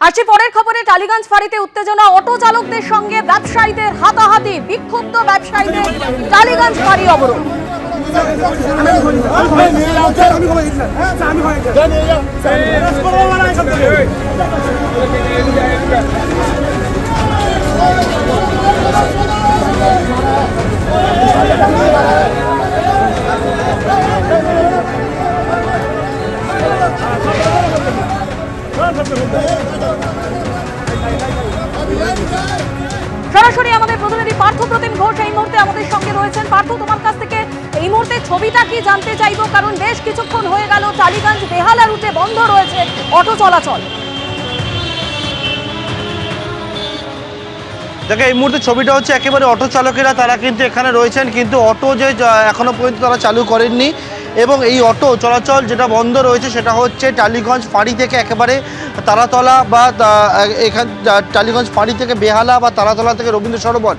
আসছি পরের খবরে। টালিগঞ্জ ফাঁড়িতে উত্তেজনা, অটো চালকদের সঙ্গে ব্যবসায়ীদের হাতাহাতি, বিক্ষুব্ধ ব্যবসায়ীদের টালিগঞ্জ ফাঁড়ি অবরোধ। সরাসরি আমাদের প্রতিনিধি পার্থ প্রতিম ঘোষ এই মুহূর্তে আমাদের সঙ্গে রয়েছেন। পার্থ, তোমার কাছ থেকে এই মুহূর্তে ছবিটা কি জানতে চাইবো, কারণ বেশ কিছুক্ষণ হয়ে গেল টালিগঞ্জ বেহালা রুটে বন্ধ রয়েছে অটো চলাচল। দেখো, এই মুহূর্তে ছবিটা হচ্ছে একেবারে অটো চালকেরা তারা কিন্তু এখানে রয়েছেন, কিন্তু অটো যে এখনো পর্যন্ত তারা চালু করেননি এবং এই অটো চলাচল যেটা বন্ধ রয়েছে সেটা হচ্ছে টালিগঞ্জ ফাঁড়ি থেকে একেবারে তারাতলা বা এখান টালিগঞ্জ ফাঁড়ি থেকে বেহালা বা তারাতলা থেকে রবীন্দ্র সরোবর,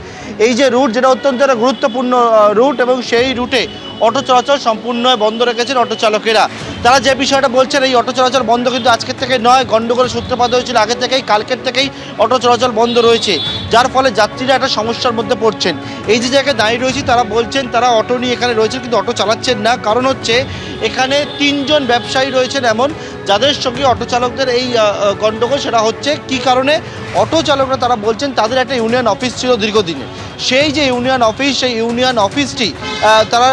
এই যে রুট যেটা অত্যন্ত একটা গুরুত্বপূর্ণ রুট এবং সেই রুটে অটো চলাচল সম্পূর্ণ বন্ধ রেখেছেন অটো চালকেরা। তারা যে বিষয়টা বলছেন, এই অটো চলাচল বন্ধ কিন্তু আজকের থেকে নয়, গণ্ডগোলের সূত্রপাত হয়েছিল আগে থেকেই, কালকের থেকেই অটো চলাচল বন্ধ রয়েছে, যার ফলে যাত্রীরা একটা সমস্যার মধ্যে পড়ছেন। এই যে জায়গায় দাঁড়িয়ে রয়েছি তারা বলছেন তারা অটো নিয়ে এখানে রয়েছেন কিন্তু অটো চালাচ্ছেন না, কারণ হচ্ছে এখানে 3 জন ব্যবসায়ী রয়েছেন এমন যাদের সঙ্গে অটো চালকদের এই গণ্ডগোল। সেটা হচ্ছে কি কারণে? অটো চালকরা তারা বলছেন তাদের একটা ইউনিয়ন অফিস ছিল দীর্ঘদিনে, সেই যে ইউনিয়ন অফিস, সেই ইউনিয়ন অফিসটি তারা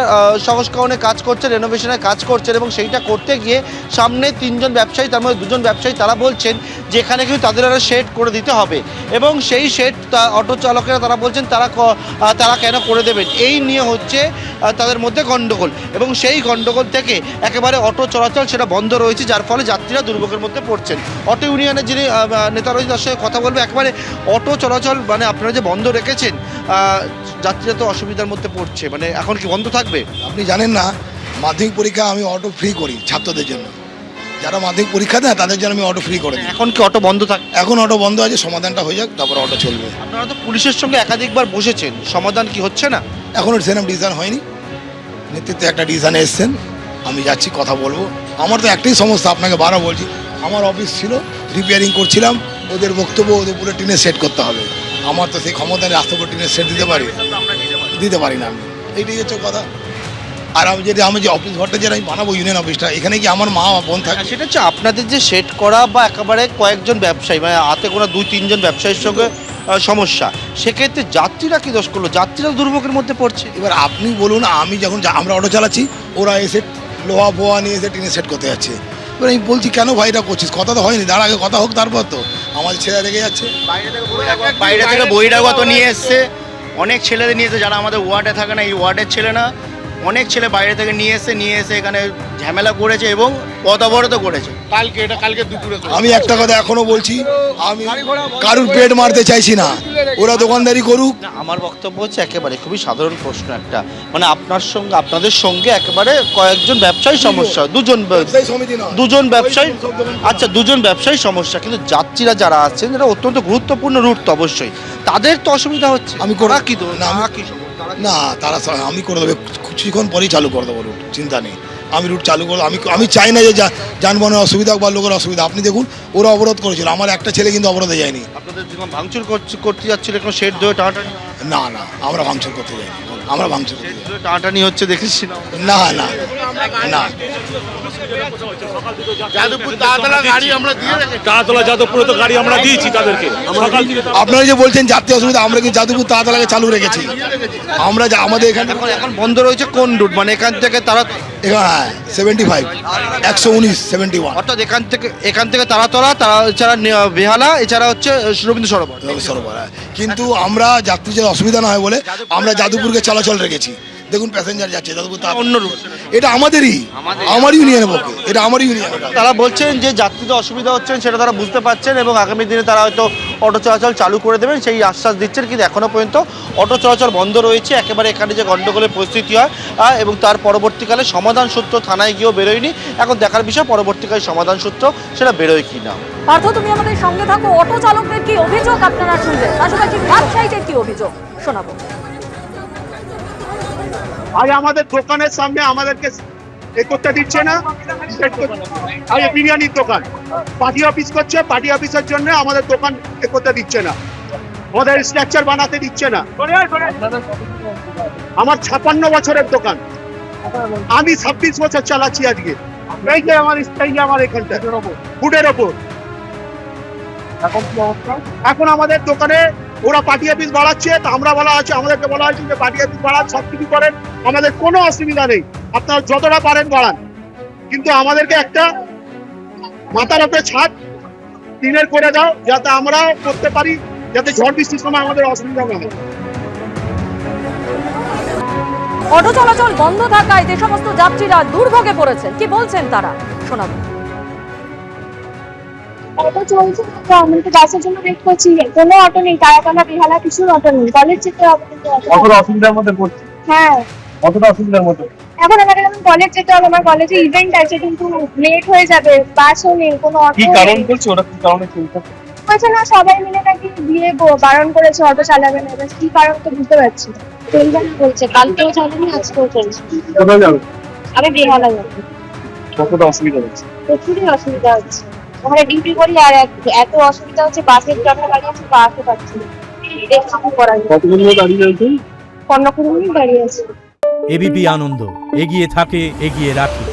সংস্করণে কাজ করছে, রেনোভেশনে কাজ করছেন এবং সেইটা করতে গিয়ে সামনে 3 জন ব্যবসায়ী, তার মধ্যে 2 জন ব্যবসায়ী তারা বলছেন যে এখানে কিন্তু তাদের একটা শেড করে দিতে হবে এবং সেই শেড অটো চালকেরা তারা বলছেন তারা কেন করে দেবেন, এই নিয়ে হচ্ছে তাদের মধ্যে গণ্ডগোল এবং সেই গণ্ডগোল থেকে একেবারে অটো চলাচল সেটা বন্ধ রয়েছে, যার ফলে যাত্রীরা দুর্ভোগের মধ্যে পড়ছেন। অটো ইউনিয়নের যিনি নেতা রয়েছেন তার সঙ্গে কথা বলবো। একেবারে অটো চলাচল মানে আপনারা যে বন্ধ রেখেছেন, যাত্রীরা তো অসুবিধার মধ্যে পড়ছে, মানে এখন কি বন্ধ থাকবে? আপনি জানেন না, মাধ্যমিক পরীক্ষা আমি অটো ফ্রি করি ছাত্রদের জন্য, যারা মাধ্যমিক পরীক্ষা দেয় তাদের জন্য আমি অটো ফ্রি করে দিই। এখন কি অটো বন্ধ থাকবে? এখন অটো বন্ধ আছে, সমাধানটা হয়ে যাক তারপর অটো চলবে। আপনারা তো পুলিশের সঙ্গে একাধিকবার বসেছেন, সমাধান কি হচ্ছে না? এখনও সেরকম ডিসিশন হয়নি, নেতৃত্বে একটা ডিসিশনে এসছেন, আমি যাচ্ছি কথা বলবো। আমার তো একটাই সমস্যা, আপনাকে বারো বলছি, আমার অফিস ছিল, রিপেয়ারিং করছিলাম, ওদের বক্তব্য ওদের পুরো টিনের সেট করতে হবে, আমার তো সেই ক্ষমতা নেই রাস্তার উপর টিনের সেট দিতে পারি না আমি, এইটাই হচ্ছে কথা। আর আমি যে অফিস ঘরটা যেটা আমি বানাবো ইউনিয়ন অফিসটা, এখানে কি আমার মা বোন থাকে? সেটা হচ্ছে আপনাদের যে সেট করা বা একেবারে কয়েকজন ব্যবসায়ী, মানে হাতে গোনা 2-3 জন ব্যবসায়ীর সঙ্গে সমস্যা, সেক্ষেত্রে যাত্রীরা কি দোষ করলো? যাত্রীরা দুর্ভোগের মধ্যে পড়ছে। এবার আপনি বলুন, আমি যখন আমরা অটো চালাচ্ছি, ওরা এসে লোহা ফোয়া নিয়ে এসে টিনে সেট করতে যাচ্ছে। এবার আমি বলছি কেন ভাই এটা করছিস, কথা তো হয়নি, তার আগে কথা হোক তারপর তো। আমাদের ছেলে রেগে যাচ্ছে, বাইরে থেকে বহিরাগত নিয়ে এসছে, অনেক ছেলেদের নিয়ে এসে যারা আমাদের ওয়ার্ডে থাকে না, এই ওয়ার্ডের ছেলে না, অনেক ছেলে বাইরে থেকে নিয়ে এসে এখানে ঝামেলা করেছে এবং পথ অবরোধ করেছে। কালকে দুপুরে আমি একটা কথা এখনো বলছি, আমি কারুর পেট মারতে চাইছি না, ওরা দোকানদারি করুক। না, আমার বক্তব্য হচ্ছে একেবারে খুবই সাধারণ প্রশ্ন একটা, মানে আপনাদের সঙ্গে একেবারে কয়েকজন ব্যবসায়ী সমস্যা, দুজন ব্যবসায়ী, আচ্ছা 2 জন ব্যবসায়ী সমস্যা, কিন্তু যাত্রীরা যারা আছেন যারা অত্যন্ত গুরুত্বপূর্ণ রুট তো অবশ্যই তাদের তো অসুবিধা হচ্ছে। আমি করা কি না, তারা আমি করে দেবো, কিছুক্ষণ পরেই চালু করে দেবো রুট, চিন্তা নেই, আমি রুট চালু করবো। আমি চাই না যে যানবাহনের অসুবিধা বা লোকের অসুবিধা। আপনি দেখুন ওরা অবরোধ করেছিল, আমার একটা ছেলে কিন্তু অবরোধে যায়নি। আপনাদের যখন ভাঙচুর করতে যাচ্ছিল কোনো শেড ধরে টানাটানি? না, আমরা ভাঙচুর করতে যাইনি, আমরা ভাঙচুর করতে ধরে টানাটানি হচ্ছে দেখেছি না। যাদবপুরে তো গাড়ি আমরা দিয়েছি তাদেরকে। আপনারা যে বলছেন যাত্রী অসুবিধা, আমরা কিন্তু যাদবপুর তাড়াতাড়ি চালু রেখেছি। আমরা আমাদের এখানে এখন বন্ধ রয়েছে কোন রুট, মানে এখান থেকে তারা 75, 119, 71, অর্থাৎ এখান থেকে তারাতলা, তারা এছাড়া বেহালা, এছাড়া হচ্ছে রবীন্দ্র সরোবর। কিন্তু আমরা যাত্রীদের অসুবিধা না হয় বলে আমরা যাদবপুরকে চলাচল রেখেছি। দেখুন প্যাসেঞ্জার যাচ্ছে যাদবপুর, অন্য রুট, এটা আমারই ইউনিয়নের পক্ষে, এটা আমারই ইউনিয়ন। তারা বলছেন যে যাত্রীদের অসুবিধা হচ্ছেন সেটা তারা বুঝতে পারছেন এবং আগামী দিনে তারা হয়তো অটো চলাচল চালু করে দেবেন সেই আশ্বাস দিচ্ছেন, কিন্তু এখনও পর্যন্ত অটো চলাচল বন্ধ রয়েছে। একেবারে এখানে যে গণ্ডগোলের পরিস্থিতি হয় এবং তার পরবর্তীকালে সমাধান সূত্র থানায় গিয়েও বেরোয়নি, এখন দেখার বিষয় পরবর্তীকালে সমাধান সূত্র সেটা বেরোয় কি না। পার্থ, তুমি আমাদের সঙ্গে থাকো। অটো চালকদের কি অভিযোগ আপনারা শুনলেন, পাশাপাশি ব্যবসায়ীদের কি অভিযোগ শোনাবো। আজ আমাদের দোকানের সামনে আমাদেরকে এ করতে দিচ্ছে না। আর এই বিরিয়ানির দোকান পার্টি অফিস করছে, পার্টি অফিসের জন্য আমাদের দোকান এ করতে দিচ্ছে না, আমাদের স্ট্রাকচার বানাতে দিচ্ছে না। আমার 56 বছরের দোকান, আমি 26 বছর চালাচ্ছি আজকে। এই যে আমার এখানটা ফুডের ওপর। এখন আমাদের দোকানে ওরা পার্টি অফিস বাড়াচ্ছে, তা আমরা বলা আছে, আমাদেরকে বলা হয়েছে যে পার্টি অফিস বাড়ান, সব কিছু করেন, আমাদের কোনো অসুবিধা নেই, আপনারা যতটা পারেন বাড়ান, কিন্তু আমাদেরকে একটা মাথার উপরে ছাদ টিনের করে দাও, যাতে আমরা করতে পারি, যাতে ঝড় বৃষ্টির সময় আমাদের অসুবিধা না হয়। অটো চলাচল বন্ধ থাকায় যে সমস্ত যাত্রীরা দুর্ভোগে পড়েছেন, কি বলছেন তারা, শোনাবো। অটো চলছে না, তো আমি তো বাসের জন্য ওয়েট করছি, কোনো অটো নেই, তারাতলা বেহালা কিছুর অটো নেই, কলেজ যেতে হবে কিন্তু কতটা অসুবিধার মধ্যে পড়ছি, হ্যাঁ কতটা অসুবিধার মধ্যে। এখন আমাকে যখন কলেজ যেতে হবে, আমার কলেজে ইভেন্ট আছে, কিন্তু লেট হয়ে যাবে, বাসও নেই, কোনো অটো বলছে ওরা, কি কারণে চলছে? বলছে না, সবাই মিলে নাকি দিয়ে বারণ করেছে অটো চালাবে না, এবার কি কারণ তো বুঝতে পারছি না। তেলবানা বলছে কালকেও চালানি, আজকেও চলছে। কোথায় যাবে? আমি বেহালা যাবো, কতটা অসুবিধা হচ্ছে? প্রচুরই অসুবিধা হচ্ছে, ওখানে ডিউটি করি আর এত অসুবিধা হচ্ছে, বাসের জন্য দাঁড়িয়ে আছে, বাসও পাচ্ছি না, দেখছি কি করা যায়। কতদিন ধরে দাঁড়িয়ে রয়েছেন? 15 মিনিট দাঁড়িয়ে আছে। এবিপি আনন্দ এগিয়ে থাকে, এগিয়ে রাখে।